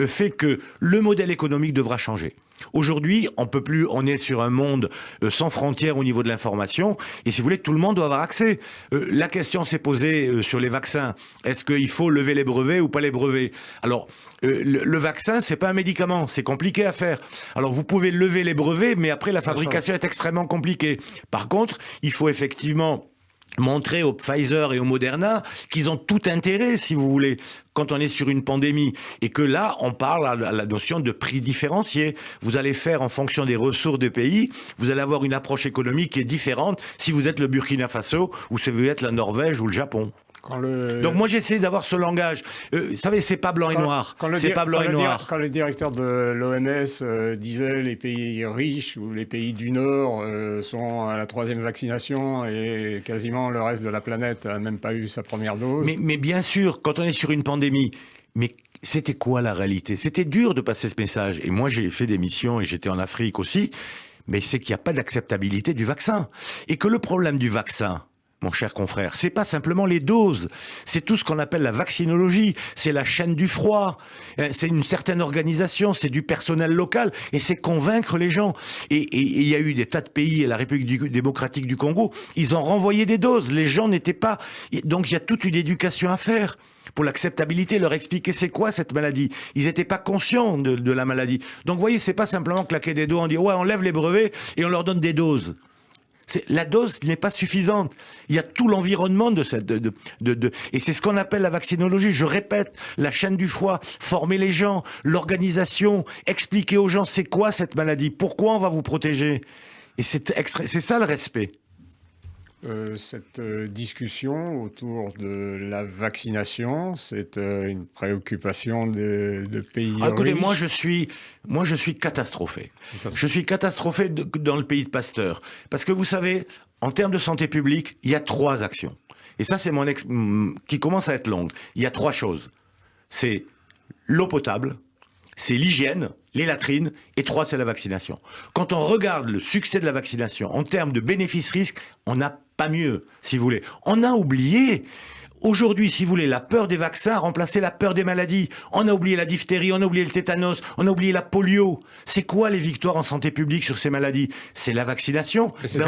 fait que le modèle économique devra changer. Aujourd'hui, on est sur un monde sans frontières au niveau de l'information, et si vous voulez, tout le monde doit avoir accès. La question s'est posée sur les vaccins. Est-ce qu'il faut lever les brevets ou pas les brevets? Alors, le vaccin, c'est pas un médicament, c'est compliqué à faire. Alors, vous pouvez lever les brevets, mais après, la fabrication est extrêmement compliquée. Par contre, il faut effectivement montrer au Pfizer et au Moderna qu'ils ont tout intérêt, si vous voulez, quand on est sur une pandémie. Et que là, on parle à la notion de prix différencié. Vous allez faire en fonction des ressources des pays, vous allez avoir une approche économique qui est différente si vous êtes le Burkina Faso ou si vous êtes la Norvège ou le Japon. Donc moi j'essaie d'avoir ce langage. Vous savez, c'est pas blanc et noir. C'est pas blanc et noir. Quand le directeur de l'OMS disait les pays riches ou les pays du Nord sont à la 3e vaccination et quasiment le reste de la planète n'a même pas eu sa première dose. Mais bien sûr, quand on est sur une pandémie, mais c'était quoi la réalité? C'était dur de passer ce message. Et moi j'ai fait des missions et j'étais en Afrique aussi. Mais c'est qu'il n'y a pas d'acceptabilité du vaccin. Et que le problème du vaccin, mon cher confrère, c'est pas simplement les doses, c'est tout ce qu'on appelle la vaccinologie, c'est la chaîne du froid, c'est une certaine organisation, c'est du personnel local, et c'est convaincre les gens. Et il y a eu des tas de pays, et la République démocratique du Congo, ils ont renvoyé des doses, les gens n'étaient pas... Donc il y a toute une éducation à faire pour l'acceptabilité, leur expliquer c'est quoi cette maladie. Ils n'étaient pas conscients de la maladie. Donc vous voyez, c'est pas simplement claquer des doigts, on dit ouais, on lève les brevets et on leur donne des doses. La dose n'est pas suffisante. Il y a tout l'environnement de cette... et c'est ce qu'on appelle la vaccinologie. Je répète, la chaîne du froid, former les gens, l'organisation, expliquer aux gens c'est quoi cette maladie, pourquoi on va vous protéger. Et c'est ça le respect. Cette discussion autour de la vaccination, c'est une préoccupation de pays riches. Écoutez, moi je suis catastrophé. Je suis catastrophé dans le pays de Pasteur. Parce que vous savez, en termes de santé publique, il y a 3 actions. Et ça, c'est qui commence à être longue. Il y a 3 choses. C'est l'eau potable, c'est l'hygiène, les latrines, et 3, c'est la vaccination. Quand on regarde le succès de la vaccination en termes de bénéfices-risques, on n'a pas mieux, si vous voulez. On a oublié, aujourd'hui, si vous voulez, la peur des vaccins a remplacé la peur des maladies. On a oublié la diphtérie, on a oublié le tétanos, on a oublié la polio. C'est quoi les victoires en santé publique sur ces maladies? C'est la vaccination. C'était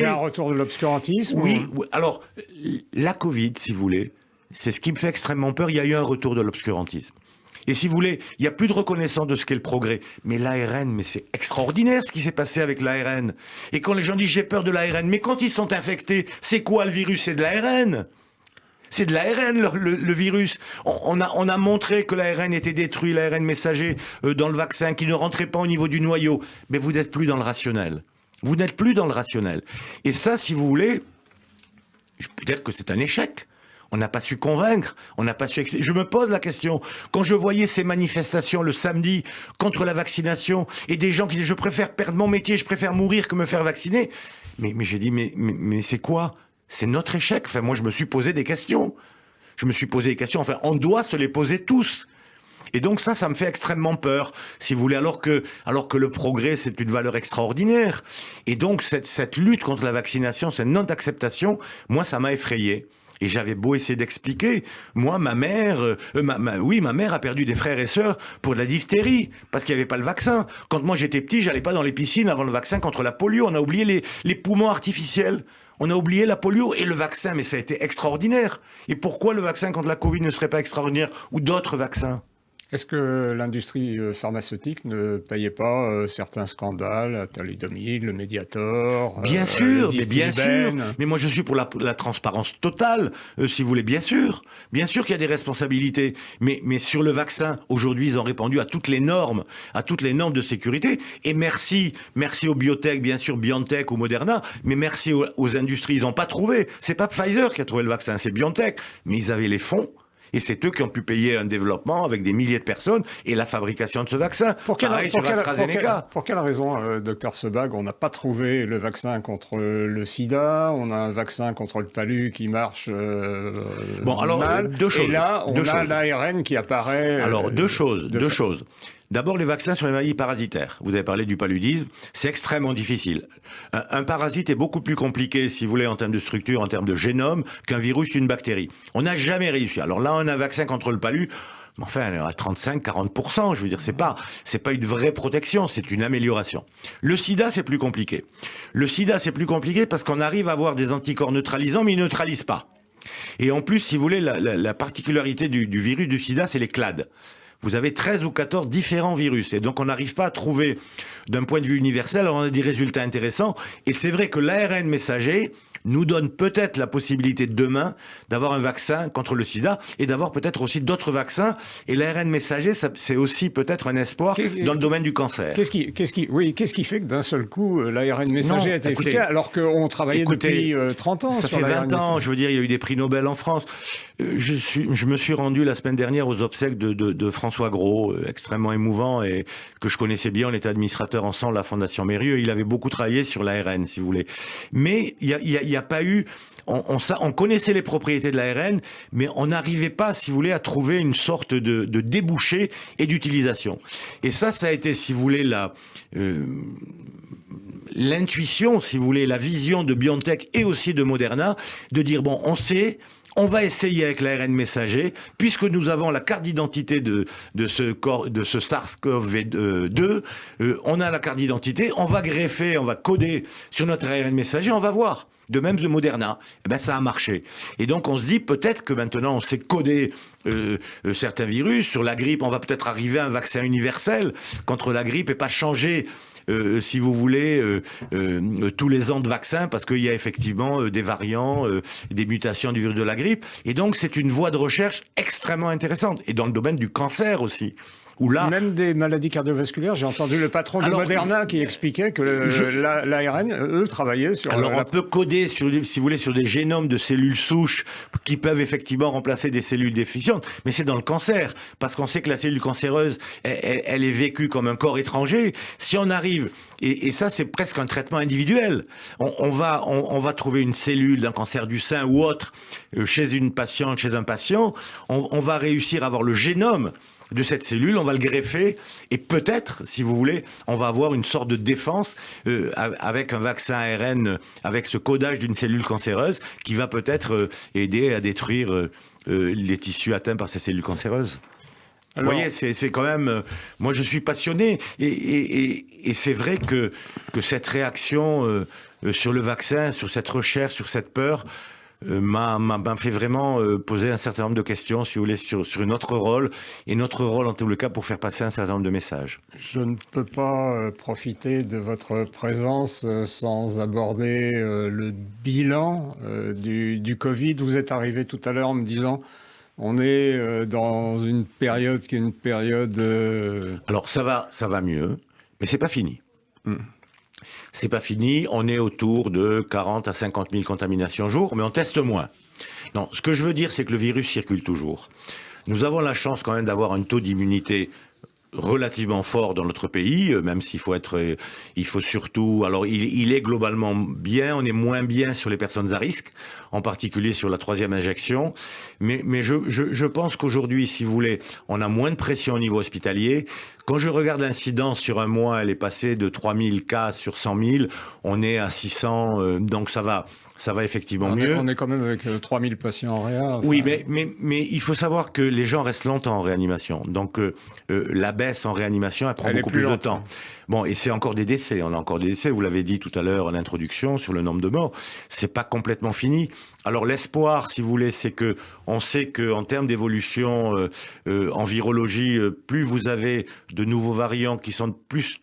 un retour de l'obscurantisme? Oui, alors, la Covid, si vous voulez, c'est ce qui me fait extrêmement peur. Il y a eu un retour de l'obscurantisme. Et si vous voulez, il n'y a plus de reconnaissance de ce qu'est le progrès. Mais l'ARN, mais c'est extraordinaire ce qui s'est passé avec l'ARN. Et quand les gens disent j'ai peur de l'ARN, mais quand ils sont infectés, c'est quoi le virus? C'est de l'ARN. C'est de l'ARN, le virus. On a montré que l'ARN était détruit, l'ARN messager dans le vaccin, qui ne rentrait pas au niveau du noyau. Mais vous n'êtes plus dans le rationnel. Vous n'êtes plus dans le rationnel. Et ça, si vous voulez, je peux dire que c'est un échec. On n'a pas su convaincre, on n'a pas su expliquer. Je me pose la question, quand je voyais ces manifestations le samedi contre la vaccination, et des gens qui disaient « je préfère perdre mon métier, je préfère mourir que me faire vacciner », mais j'ai dit « mais c'est quoi? C'est notre échec ». Enfin, moi, je me suis posé des questions. Enfin, on doit se les poser tous. Et donc ça me fait extrêmement peur, si vous voulez, alors que le progrès, c'est une valeur extraordinaire. Et donc, cette lutte contre la vaccination, cette non-acceptation, moi, ça m'a effrayé. Et j'avais beau essayer d'expliquer. Moi, ma mère a perdu des frères et sœurs pour de la diphtérie, parce qu'il n'y avait pas le vaccin. Quand moi j'étais petit, j'allais pas dans les piscines avant le vaccin contre la polio. On a oublié les poumons artificiels. On a oublié la polio et le vaccin, mais ça a été extraordinaire. Et pourquoi le vaccin contre la Covid ne serait pas extraordinaire, ou d'autres vaccins? Est-ce que l'industrie pharmaceutique ne payait pas certains scandales, la thalidomide, le Mediator, bien sûr, mais bien sûr. Distilbène? Mais moi, je suis pour la transparence totale, si vous voulez, bien sûr. Bien sûr qu'il y a des responsabilités. Mais sur le vaccin, aujourd'hui, ils ont répondu à toutes les normes de sécurité. Et merci aux biotech, bien sûr, BioNTech ou Moderna, mais merci aux industries. Ils n'ont pas trouvé. C'est pas Pfizer qui a trouvé le vaccin, c'est BioNTech. Mais ils avaient les fonds. Et c'est eux qui ont pu payer un développement avec des milliers de personnes et la fabrication de ce vaccin. Pour quelle raison, docteur Sebag, on n'a pas trouvé le vaccin contre le sida, on a un vaccin contre le palu qui marche mal, deux choses. Et là, on a l'ARN qui apparaît... Alors, deux choses. D'abord, les vaccins sur les maladies parasitaires. Vous avez parlé du paludisme. C'est extrêmement difficile. Un parasite est beaucoup plus compliqué, si vous voulez, en termes de structure, en termes de génome, qu'un virus, une bactérie. On n'a jamais réussi. Alors là, on a un vaccin contre le palu. Enfin, à 35-40%, je veux dire, c'est pas une vraie protection, c'est une amélioration. Le sida, c'est plus compliqué. Le sida, c'est plus compliqué parce qu'on arrive à avoir des anticorps neutralisants, mais ils ne neutralisent pas. Et en plus, si vous voulez, la particularité du virus du sida, c'est les clades. Vous avez 13 ou 14 différents virus. Et donc, on n'arrive pas à trouver, d'un point de vue universel, on a des résultats intéressants. Et c'est vrai que l'ARN messager nous donne peut-être la possibilité demain d'avoir un vaccin contre le sida et d'avoir peut-être aussi d'autres vaccins. Et l'ARN messager, c'est aussi peut-être un espoir dans le domaine du cancer. Qu'est-ce qui fait que d'un seul coup, l'ARN messager a été efficace alors qu'on travaillait depuis 30 ans ça sur fait 20 l'ARN ans, je veux dire, il y a eu des prix Nobel en France. Je me suis rendu la semaine dernière aux obsèques de François Gros, extrêmement émouvant et que je connaissais bien. On était administrateur ensemble à la Fondation Mérieux. Il avait beaucoup travaillé sur l'ARN, si vous voulez. Mais il y a pas eu... On connaissait les propriétés de l'ARN, mais on n'arrivait pas, si vous voulez, à trouver une sorte de débouché et d'utilisation. Et ça a été, si vous voulez, l'intuition, si vous voulez, la vision de BioNTech et aussi de Moderna, de dire, bon, on va essayer avec l'ARN messager, puisque nous avons la carte d'identité de ce SARS-CoV-2, on a la carte d'identité, on va greffer, on va coder sur notre ARN messager, on va voir. De même de Moderna, ça a marché. Et donc on se dit peut-être que maintenant on sait coder certains virus. Sur la grippe, on va peut-être arriver à un vaccin universel contre la grippe et pas changer si vous voulez, tous les ans de vaccin, parce qu'il y a effectivement des variants, des mutations du virus de la grippe. Et donc, c'est une voie de recherche extrêmement intéressante. Et dans le domaine du cancer aussi. Même des maladies cardiovasculaires, j'ai entendu le patron de Moderna qui expliquait que l'ARN, eux, travaillaient sur... Alors, on peut coder, si vous voulez, sur des génomes de cellules souches qui peuvent effectivement remplacer des cellules déficientes, mais c'est dans le cancer, parce qu'on sait que la cellule cancéreuse, elle est vécue comme un corps étranger. Si on arrive, et ça, c'est presque un traitement individuel, on va trouver une cellule d'un cancer du sein ou autre chez une patiente, chez un patient, on va réussir à avoir le génome de cette cellule, on va le greffer et peut-être, si vous voulez, on va avoir une sorte de défense avec un vaccin ARN, avec ce codage d'une cellule cancéreuse qui va peut-être aider à détruire les tissus atteints par ces cellules cancéreuses. Alors, vous voyez, c'est quand même... moi, je suis passionné et c'est vrai que cette réaction sur le vaccin, sur cette recherche, sur cette peur... m'a fait vraiment poser un certain nombre de questions, si vous voulez, sur notre rôle, et notre rôle en tout le cas pour faire passer un certain nombre de messages. Je ne peux pas profiter de votre présence sans aborder le bilan du Covid. Vous êtes arrivé tout à l'heure en me disant... On est dans une période qui est une période... Alors ça va mieux, mais c'est pas fini. C'est pas fini, on est autour de 40 à 50 000 contaminations jour, mais on teste moins. Non, ce que je veux dire, c'est que le virus circule toujours. Nous avons la chance quand même d'avoir un taux d'immunité relativement fort dans notre pays, même s'il faut surtout... Alors, il est globalement bien, on est moins bien sur les personnes à risque, en particulier sur la 3e injection. Mais je pense qu'aujourd'hui, si vous voulez, on a moins de pression au niveau hospitalier. Quand je regarde l'incidence sur un mois, elle est passée de 3 000 cas sur 100 000, on est à 600, donc ça va ça va effectivement mieux. On est quand même avec 3000 patients en réa. Enfin... Oui, mais il faut savoir que les gens restent longtemps en réanimation. Donc la baisse en réanimation, elle prend beaucoup plus de temps. Bon, et c'est encore des décès. On a encore des décès. Vous l'avez dit tout à l'heure en introduction sur le nombre de morts. C'est pas complètement fini. Alors l'espoir, si vous voulez, c'est que on sait que en termes d'évolution en virologie, plus vous avez de nouveaux variants qui sont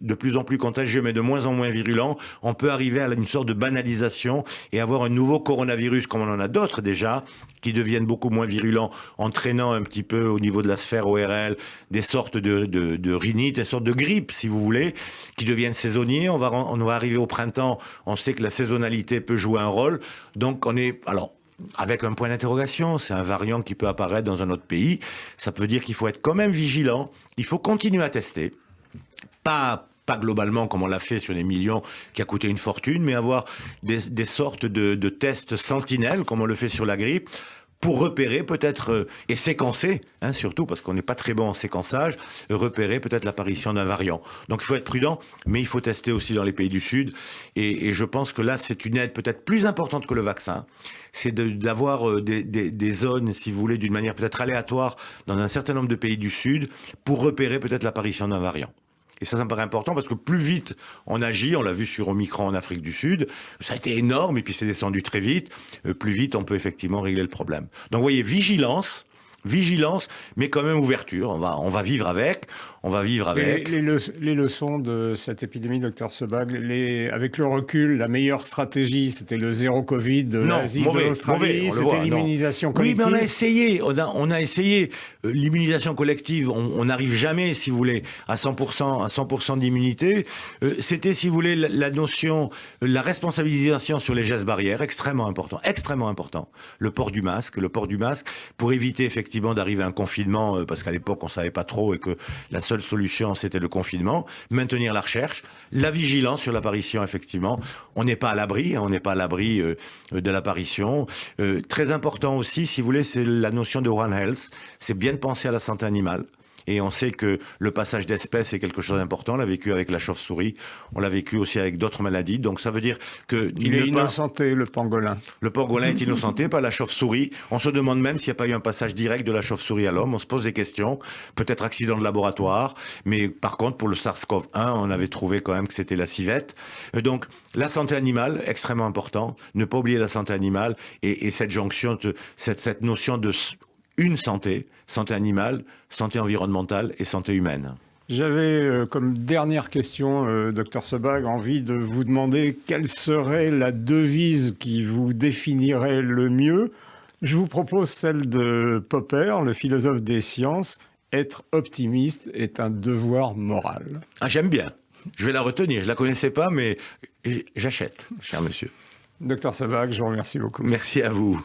de plus en plus contagieux, mais de moins en moins virulents, on peut arriver à une sorte de banalisation et avoir un nouveau coronavirus, comme on en a d'autres déjà, qui deviennent beaucoup moins virulents, entraînant un petit peu au niveau de la sphère ORL des sortes de rhinite, des sortes de grippe, si vous voulez, qui deviennent saisonniers. On va arriver au printemps, on sait que la saisonnalité peut jouer un rôle. Donc on est... Alors, avec un point d'interrogation, c'est un variant qui peut apparaître dans un autre pays. Ça veut dire qu'il faut être quand même vigilant. Il faut continuer à tester. Pas globalement comme on l'a fait sur les millions qui a coûté une fortune, mais avoir des sortes de tests sentinelles comme on le fait sur la grippe pour repérer peut-être, et séquencer, hein, surtout parce qu'on n'est pas très bon en séquençage, repérer peut-être l'apparition d'un variant. Donc il faut être prudent, mais il faut tester aussi dans les pays du Sud. Et je pense que là, c'est une aide peut-être plus importante que le vaccin. C'est d'avoir des zones, si vous voulez, d'une manière peut-être aléatoire dans un certain nombre de pays du Sud pour repérer peut-être l'apparition d'un variant. Et ça me paraît important parce que plus vite on agit, on l'a vu sur Omicron en Afrique du Sud, ça a été énorme et puis c'est descendu très vite, plus vite on peut effectivement régler le problème. Donc vous voyez, vigilance, mais quand même ouverture, on va vivre avec. Les leçons de cette épidémie, docteur Sebag, avec le recul, la meilleure stratégie, c'était le zéro Covid de l'Asie, de l'Australie, c'était l'immunisation collective. Oui, mais on a essayé. L'immunisation collective, on n'arrive jamais, si vous voulez, à 100% d'immunité. C'était, si vous voulez, la notion, la responsabilisation sur les gestes barrières, extrêmement important. Le port du masque pour éviter effectivement d'arriver à un confinement, parce qu'à l'époque on savait pas trop et que la seule solution c'était le confinement, maintenir la recherche, la vigilance sur l'apparition effectivement, on n'est pas à l'abri de l'apparition. Très important aussi, si vous voulez, c'est la notion de One Health, c'est bien de penser à la santé animale. Et on sait que le passage d'espèces est quelque chose d'important. On l'a vécu avec la chauve-souris. On l'a vécu aussi avec d'autres maladies. Donc ça veut dire que... Il est innocenté, le pangolin. Le pangolin est innocenté, pas la chauve-souris. On se demande même s'il n'y a pas eu un passage direct de la chauve-souris à l'homme. On se pose des questions. Peut-être accident de laboratoire. Mais par contre, pour le SARS-CoV-1, on avait trouvé quand même que c'était la civette. Donc la santé animale, extrêmement important. Ne pas oublier la santé animale et cette jonction, cette notion de... une santé animale, santé environnementale et santé humaine. J'avais comme dernière question, docteur Sebag, envie de vous demander quelle serait la devise qui vous définirait le mieux. Je vous propose celle de Popper, le philosophe des sciences. Être optimiste est un devoir moral. Ah, j'aime bien. Je vais la retenir. Je la connaissais pas, mais j'achète, cher monsieur. Docteur Sebag, je vous remercie beaucoup. Merci à vous.